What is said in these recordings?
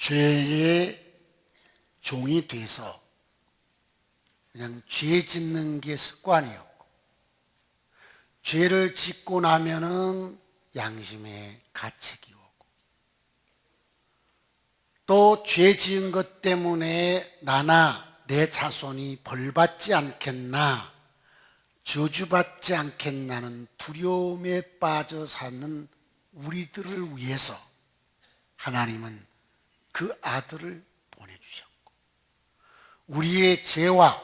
죄의 종이 돼서 그냥 죄 짓는 게 습관이었고, 죄를 짓고 나면은 양심의 가책이 오고, 또 죄 지은 것 때문에 나나 내 자손이 벌받지 않겠나, 저주받지 않겠나는 두려움에 빠져 사는 우리들을 위해서 하나님은 그 아들을 보내주셨고, 우리의 죄와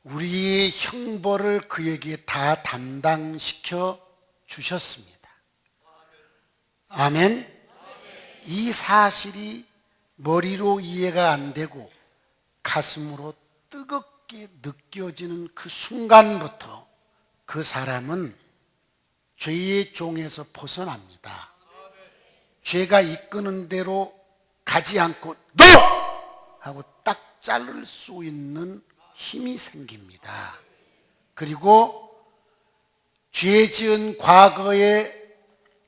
우리의 형벌을 그에게 다 담당시켜 주셨습니다. 아멘. 이 사실이 머리로 이해가 안 되고 가슴으로 뜨겁게 느껴지는 그 순간부터 그 사람은 죄의 종에서 벗어납니다. 죄가 이끄는 대로 가지 않고 너! 하고 딱 자를 수 있는 힘이 생깁니다. 그리고 죄 지은 과거에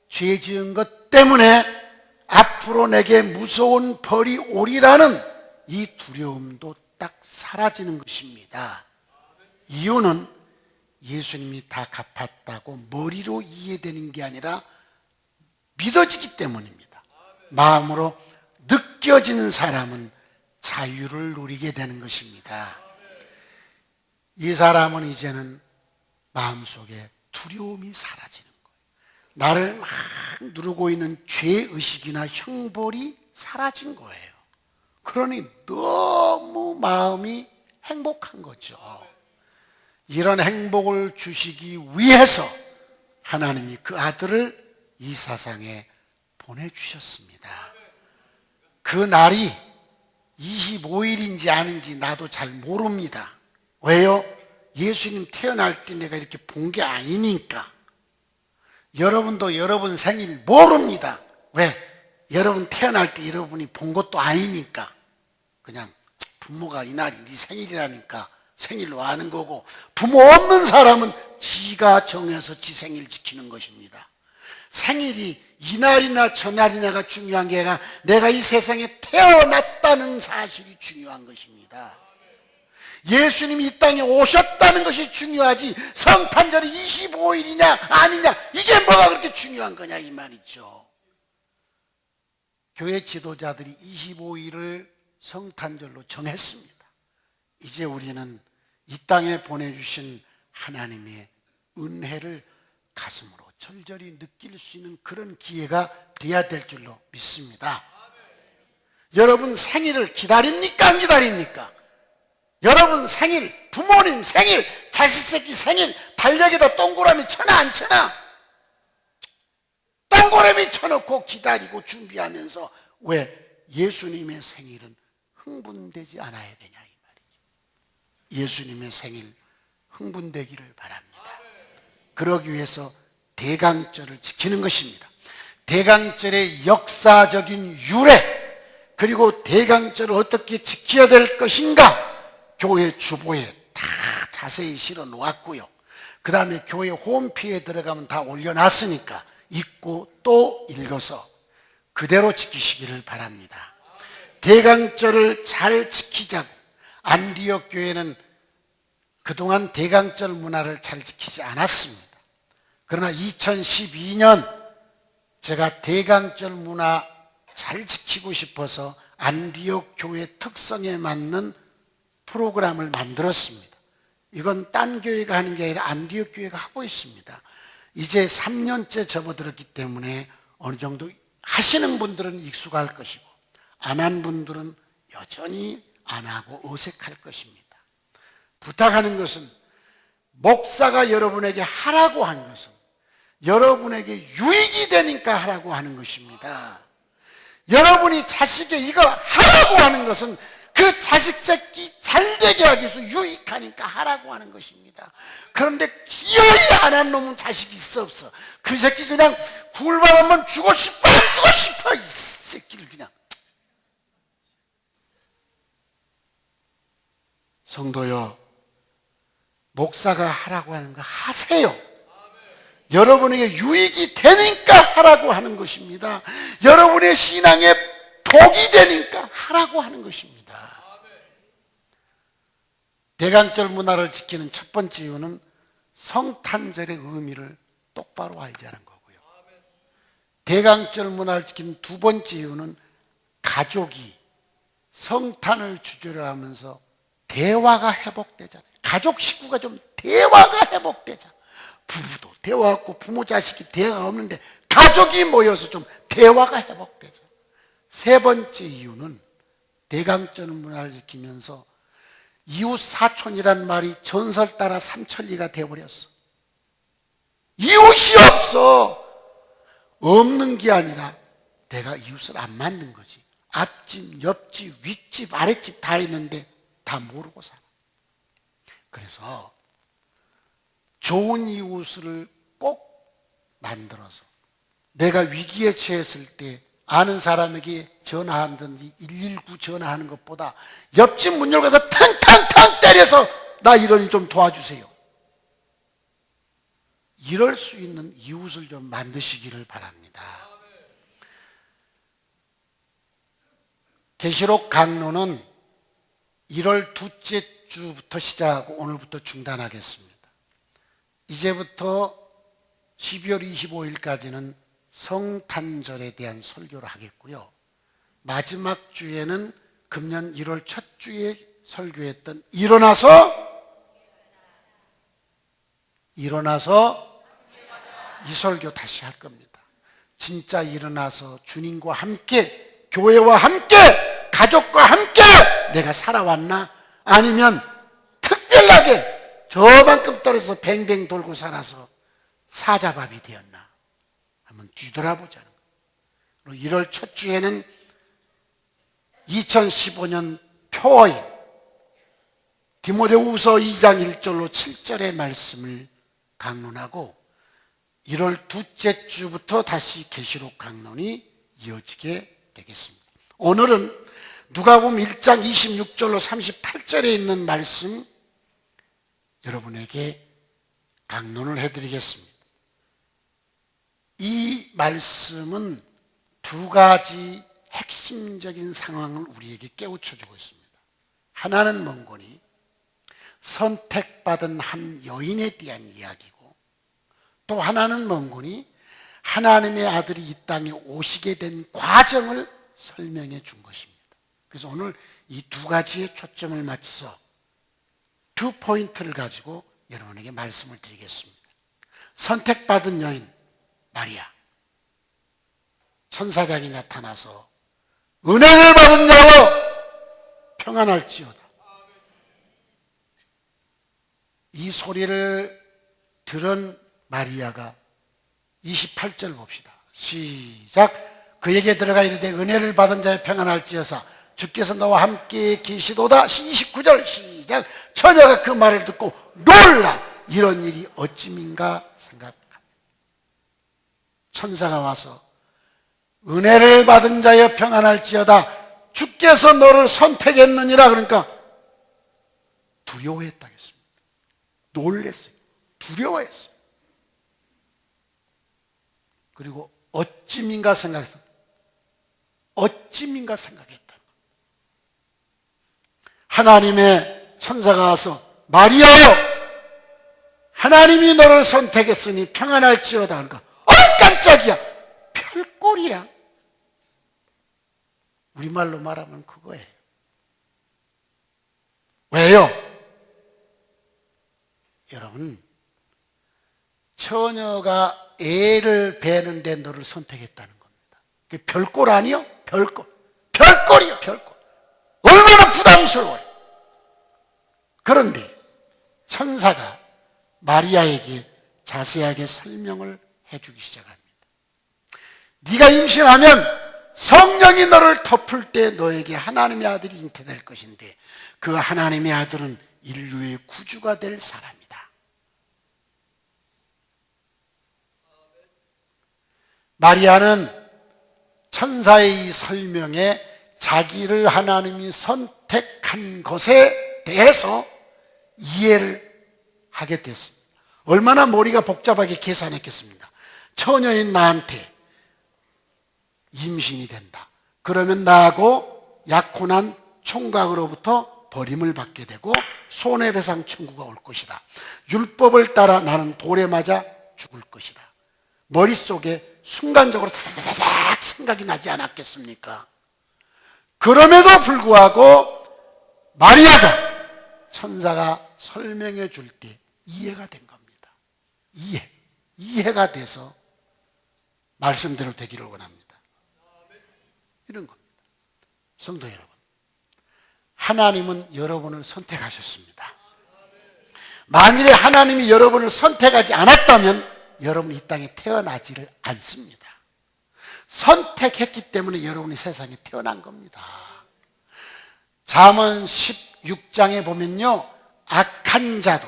죄 지은 것 때문에 앞으로 내게 무서운 벌이 오리라는 이 두려움도 딱 사라지는 것입니다. 이유는 예수님이 다 갚았다고 머리로 이해되는 게 아니라 믿어지기 때문입니다. 마음으로 느껴지는 사람은 자유를 누리게 되는 것입니다. 이 사람은 이제는 마음속에 두려움이 사라지는 거예요. 나를 막 누르고 있는 죄의식이나 형벌이 사라진 거예요. 그러니 너무 마음이 행복한 거죠. 이런 행복을 주시기 위해서 하나님이 그 아들을 이 세상에 보내주셨습니다. 그 날이 25일인지 아닌지 나도 잘 모릅니다. 왜요? 예수님 태어날 때 내가 이렇게 본 게 아니니까. 여러분도 여러분 생일 모릅니다. 왜? 여러분 태어날 때 여러분이 본 것도 아니니까. 그냥 부모가 이날이 네 생일이라니까 생일로 아는 거고, 부모 없는 사람은 지가 정해서 지 생일 지키는 것입니다. 생일이 이날이나 저날이냐가 중요한 게 아니라 내가 이 세상에 태어났다는 사실이 중요한 것입니다. 예수님이 이 땅에 오셨다는 것이 중요하지 성탄절이 25일이냐 아니냐 이게 뭐가 그렇게 중요한 거냐 이 말이죠. 교회 지도자들이 25일을 성탄절로 정했습니다. 이제 우리는 이 땅에 보내주신 하나님의 은혜를 가슴으로 절절히 느낄 수 있는 그런 기회가 돼야 될 줄로 믿습니다. 여러분 생일을 기다립니까 안 기다립니까? 여러분 생일, 부모님 생일, 자식 새끼 생일 달력에다 동그라미 쳐나 안 쳐나? 동그라미 쳐놓고 기다리고 준비하면서 왜 예수님의 생일은 흥분되지 않아야 되냐 이 말이죠. 예수님의 생일 흥분되기를 바랍니다. 그러기 위해서 대강절을 지키는 것입니다. 대강절의 역사적인 유래, 그리고 대강절을 어떻게 지켜야 될 것인가 교회 주보에 다 자세히 실어 놓았고요. 그 다음에 교회 홈페이지에 들어가면 다 올려놨으니까 읽고 또 읽어서 그대로 지키시기를 바랍니다. 대강절을 잘 지키자고. 안디옥 교회는 그동안 대강절 문화를 잘 지키지 않았습니다. 그러나 2012년 제가 대강절 문화 잘 지키고 싶어서 안디옥 교회 특성에 맞는 프로그램을 만들었습니다. 이건 딴 교회가 하는 게 아니라 안디옥 교회가 하고 있습니다. 이제 3년째 접어들었기 때문에 어느 정도 하시는 분들은 익숙할 것이고 안 한 분들은 여전히 안 하고 어색할 것입니다. 부탁하는 것은 목사가 여러분에게 하라고 한 것은 여러분에게 유익이 되니까 하라고 하는 것입니다. 여러분이 자식에 이거 하라고 하는 것은 그 자식 새끼 잘되게 하기 위해서 유익하니까 하라고 하는 것입니다. 그런데 기어이 안 한 놈은 자식이 있어 없어? 그 새끼 그냥 굴밥 한번 주고 싶어 안 주고 싶어 이 새끼를 그냥. 성도여, 목사가 하라고 하는 거 하세요. 여러분에게 유익이 되니까 하라고 하는 것입니다. 여러분의 신앙에 독이 되니까 하라고 하는 것입니다. 대강절 문화를 지키는 첫 번째 이유는 성탄절의 의미를 똑바로 알자는 거고요. 대강절 문화를 지키는 두 번째 이유는 가족이 성탄을 주제로 하면서 대화가 회복되잖아요. 가족 식구가 좀 대화가 회복되자. 부부도 대화 없고 부모 자식이 대화가 없는데 가족이 모여서 좀 대화가 회복되자. 세 번째 이유는 대강절 문화를 지키면서 이웃 사촌이란 말이 전설 따라 삼천리가 되어버렸어. 이웃이 없어. 없는 게 아니라 내가 이웃을 안 만든 거지. 앞집, 옆집, 윗집, 아랫집 다 있는데 다 모르고 살아. 그래서 좋은 이웃을 꼭 만들어서 내가 위기에 처했을 때 아는 사람에게 전화하든지 119 전화하는 것보다 옆집 문 열고서 탕탕탕 때려서 나 이러니 좀 도와주세요. 이럴 수 있는 이웃을 좀 만드시기를 바랍니다. 계시록 강론은 1월 둘째 주부터 시작하고 오늘부터 중단하겠습니다. 이제부터 12월 25일까지는 성탄절에 대한 설교를 하겠고요. 마지막 주에는 금년 1월 첫 주에 설교했던 일어나서 이 설교 다시 할 겁니다. 진짜 일어나서 주님과 함께, 교회와 함께, 가족과 함께 내가 살아왔나? 아니면 특별하게 저만큼 떨어져서 뱅뱅 돌고 살아서 사자밥이 되었나? 한번 뒤돌아보자는 거예요. 1월 첫 주에는 2015년 표어인 디모데후서 2장 1절로 7절의 말씀을 강론하고 1월 둘째 주부터 다시 계시록 강론이 이어지게 되겠습니다. 오늘은 누가복음 1장 26절로 38절에 있는 말씀 여러분에게 강론을 해드리겠습니다. 이 말씀은 두 가지 핵심적인 상황을 우리에게 깨우쳐주고 있습니다. 하나는 뭔고니 선택받은 한 여인에 대한 이야기고, 또 하나는 뭔고니 하나님의 아들이 이 땅에 오시게 된 과정을 설명해 준 것입니다. 그래서 오늘 이 두 가지에 초점을 맞춰서 두 포인트를 가지고 여러분에게 말씀을 드리겠습니다. 선택받은 여인 마리아, 천사장이 나타나서 은혜를 받은 자여 평안할지어다. 이 소리를 들은 마리아가 28절 봅시다. 시작. 그에게 들어가 이르되 은혜를 받은 자여 평안할지어다. 주께서 너와 함께 계시도다. 29절 시작. 처녀가 그 말을 듣고 놀라 이런 일이 어찌민가 생각합니다. 천사가 와서 은혜를 받은 자여 평안할지어다. 주께서 너를 선택했느니라. 그러니까 두려워했다겠습니다. 놀랬어요. 두려워했어요. 그리고 어찌민가 생각했어요. 어찌민가 생각했다. 하나님의 천사가 와서 마리아여 하나님이 너를 선택했으니 평안할지어다. 그러니까 깜짝이야. 별꼴이야. 우리말로 말하면 그거예요. 왜요? 여러분, 처녀가 애를 베는데 너를 선택했다는 겁니다. 그게 별꼴 아니요? 별꼴. 별꼴이요, 별꼴. 얼마나 부담스러워요. 그런데 천사가 마리아에게 자세하게 설명을 해주기 시작합니다. 네가 임신하면 성령이 너를 덮을 때 너에게 하나님의 아들이 잉태될 것인데 그 하나님의 아들은 인류의 구주가 될 사람이다. 마리아는 천사의 이 설명에 자기를 하나님이 선택한 것에 대해서 이해를 하게 됐습니다. 얼마나 머리가 복잡하게 계산했겠습니다. 처녀인 나한테 임신이 된다. 그러면 나하고 약혼한 총각으로부터 버림을 받게 되고 손해배상 청구가 올 것이다. 율법을 따라 나는 돌에 맞아 죽을 것이다. 머릿속에 순간적으로 다다닥 생각이 나지 않았겠습니까? 그럼에도 불구하고 마리아가 천사가 설명해 줄 때 이해가 된 겁니다. 이해가 돼서 말씀대로 되기를 원합니다. 이런 겁니다. 성도 여러분, 하나님은 여러분을 선택하셨습니다. 만일에 하나님이 여러분을 선택하지 않았다면 여러분 이 땅에 태어나지를 않습니다. 선택했기 때문에 여러분이 세상에 태어난 겁니다. 잠언 16장에 보면요, 악한 자도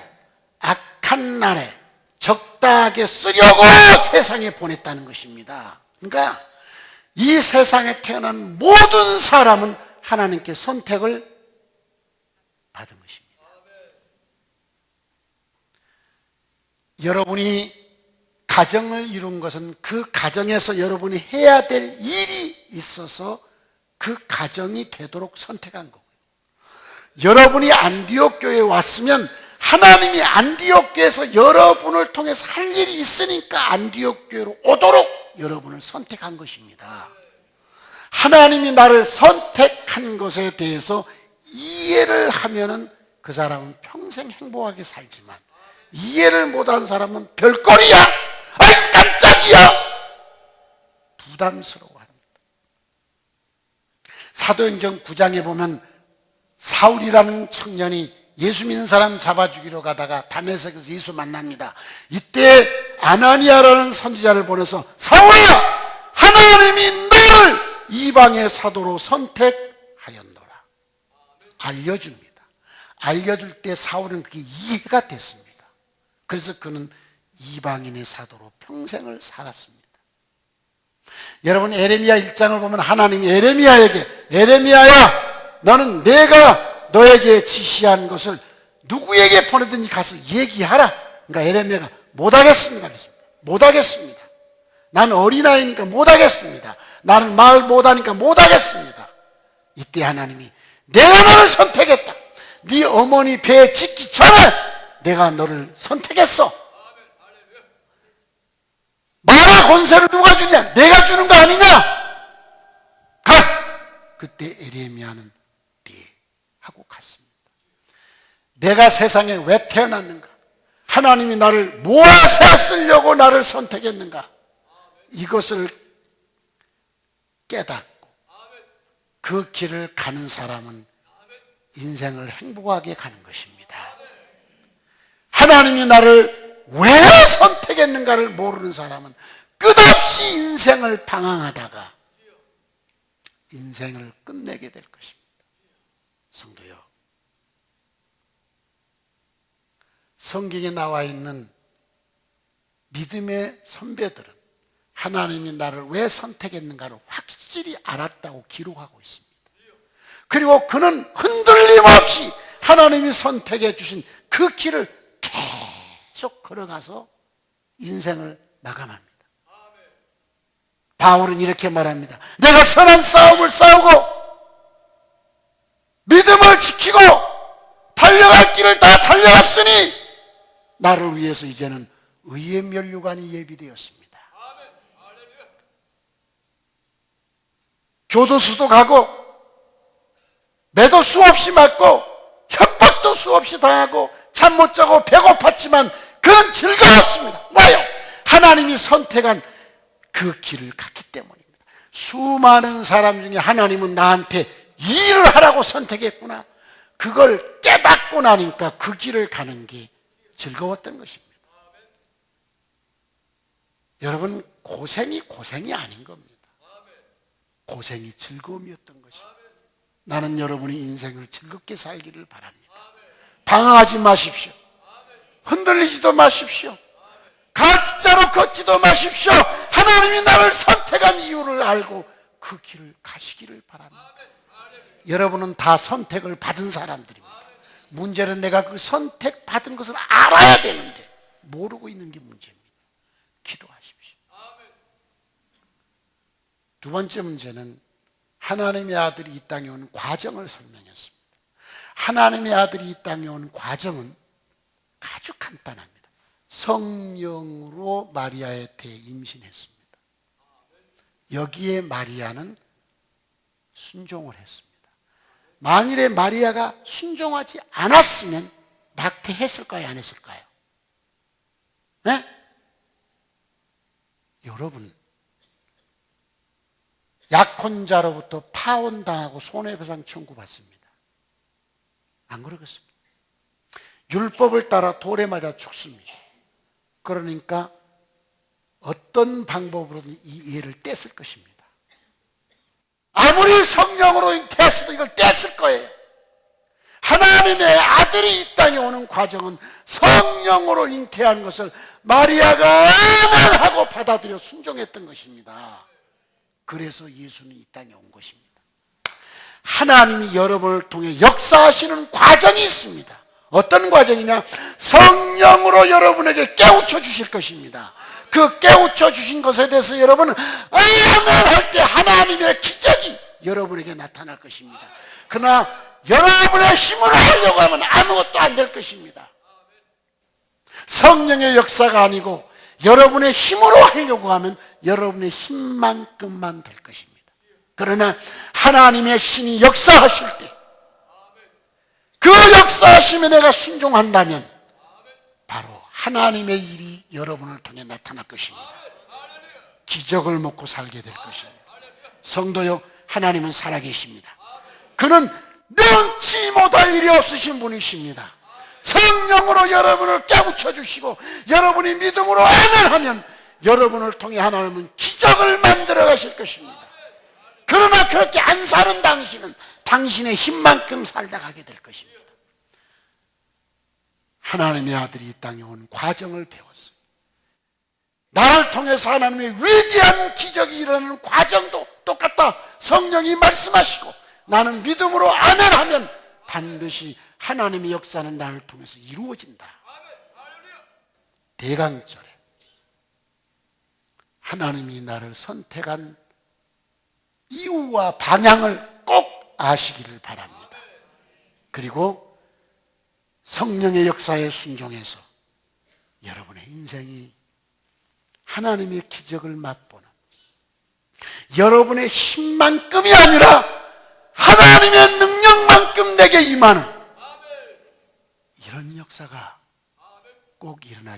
악한 날에 적당하게 쓰려고 세상에 보냈다는 것입니다. 그러니까 이 세상에 태어난 모든 사람은 하나님께 선택을 받은 것입니다. 여러분이 가정을 이룬 것은 그 가정에서 여러분이 해야 될 일이 있어서 그 가정이 되도록 선택한 거고요. 여러분이 안디옥 교회에 왔으면 하나님이 안디옥 교회에서 여러분을 통해서 할 일이 있으니까 안디옥 교회로 오도록 여러분을 선택한 것입니다. 하나님이 나를 선택한 것에 대해서 이해를 하면은 그 사람은 평생 행복하게 살지만 이해를 못한 사람은 별거리야! 아이 깜짝이야! 부담스러워합니다. 사도행전 9장에 보면 사울이라는 청년이 예수 믿는 사람 잡아 죽이러 가다가 다메섹에서 예수 만납니다. 이때 아나니아라는 선지자를 보내서 사울아! 하나님이 너를 이방의 사도로 선택하였노라. 알려줍니다. 알려줄 때 사울은 그게 이해가 됐습니다. 그래서 그는 이방인의 사도로 평생을 살았습니다. 여러분 에레미야 1장을 보면 하나님이 에레미야야 너는 내가 너에게 지시한 것을 누구에게 보내든지 가서 얘기하라. 그러니까 에레미야가 못하겠습니다. 못하겠습니다. 나는 어린아이니까 못하겠습니다. 나는 말 못하니까 못하겠습니다. 이때 하나님이 내가 너를 선택했다. 네 어머니 배에 짓기 전에 내가 너를 선택했어. 말의 권세를 누가 주냐? 내가 주는 거 아니냐? 가! 그때 에레미야는 네 하고 갔습니다. 내가 세상에 왜 태어났는가? 하나님이 나를 무엇에 쓰려고 나를 선택했는가? 이것을 깨닫고 그 길을 가는 사람은 인생을 행복하게 가는 것입니다. 하나님이 나를 왜 선택했는가를 모르는 사람은 끝없이 인생을 방황하다가 인생을 끝내게 될 것입니다. 성도요, 성경에 나와 있는 믿음의 선배들은 하나님이 나를 왜 선택했는가를 확실히 알았다고 기록하고 있습니다. 그리고 그는 흔들림 없이 하나님이 선택해 주신 그 길을 계속 걸어가서 인생을 마감합니다. 바울은 이렇게 말합니다. 내가 선한 싸움을 싸우고 믿음을 지키고 달려갈 길을 다 달려갔으니 나를 위해서 이제는 의의 면류관이 예비되었습니다. 교도소도 가고 매도 수없이 맞고 협박도 수없이 당하고 잠 못 자고 배고팠지만 그는 즐거웠습니다. 왜요? 하나님이 선택한 그 길을 갔기 때문입니다. 수많은 사람 중에 하나님은 나한테 이 일을 하라고 선택했구나. 그걸 깨닫고 나니까 그 길을 가는 게 즐거웠던 것입니다. 여러분, 고생이 아닌 겁니다. 고생이 즐거움이었던 것입니다. 나는 여러분이 인생을 즐겁게 살기를 바랍니다. 방황하지 마십시오. 흔들리지도 마십시오. 가짜로 걷지도 마십시오. 하나님이 나를 선택한 이유를 알고 그 길을 가시기를 바랍니다. 여러분은 다 선택을 받은 사람들입니다. 문제는 내가 그 선택받은 것을 알아야 되는데 모르고 있는 게 문제입니다. 기도하십시오. 두 번째 문제는 하나님의 아들이 이 땅에 온 과정을 설명했습니다. 하나님의 아들이 이 땅에 온 과정은 아주 간단합니다. 성령으로 마리아의 태에 임신했습니다. 여기에 마리아는 순종을 했습니다. 만일에 마리아가 순종하지 않았으면 낙태했을까요? 안 했을까요? 네? 여러분, 약혼자로부터 파혼당하고 손해배상 청구받습니다. 안 그러겠습니까? 율법을 따라 돌에 맞아 죽습니다. 그러니까 어떤 방법으로든 이 애를 뗐을 것입니다. 아무리 성령으로 잉태했어도 이걸 뗐을 거예요. 하나님의 아들이 이 땅에 오는 과정은 성령으로 잉태한 것을 마리아가 아멘하고 받아들여 순종했던 것입니다. 그래서 예수는 이 땅에 온 것입니다. 하나님이 여러분을 통해 역사하시는 과정이 있습니다. 어떤 과정이냐? 성령으로 여러분에게 깨우쳐 주실 것입니다. 그 깨우쳐 주신 것에 대해서 여러분은 아멘할 때 하나님의 기적이 여러분에게 나타날 것입니다. 그러나 여러분의 힘으로 하려고 하면 아무것도 안 될 것입니다. 성령의 역사가 아니고 여러분의 힘으로 하려고 하면 여러분의 힘만큼만 될 것입니다. 그러나 하나님의 신이 역사하실 때 그 역사하심에 내가 순종한다면 바로 하나님의 일이 여러분을 통해 나타날 것입니다. 기적을 먹고 살게 될 것입니다. 성도여, 하나님은 살아계십니다. 그는 능치 못할 일이 없으신 분이십니다. 성령으로 여러분을 깨우쳐 주시고 여러분이 믿음으로 아멘하면 여러분을 통해 하나님은 기적을 만들어 가실 것입니다. 그러나 그렇게 안 사는 당신은 당신의 힘만큼 살다 가게 될 것입니다. 하나님의 아들이 이 땅에 온 과정을 배웠어요. 나를 통해서 하나님의 위대한 기적이 일어나는 과정도 똑같다. 성령이 말씀하시고 나는 믿음으로 아멘하면 반드시 하나님의 역사는 나를 통해서 이루어진다. 대강절에 하나님이 나를 선택한 이유와 방향을 꼭 아시기를 바랍니다. 그리고 성령의 역사에 순종해서 여러분의 인생이 하나님의 기적을 맛보는, 여러분의 힘만큼이 아니라 하나님의 능력만큼 내게 임하는 이런 역사가 꼭 일어나게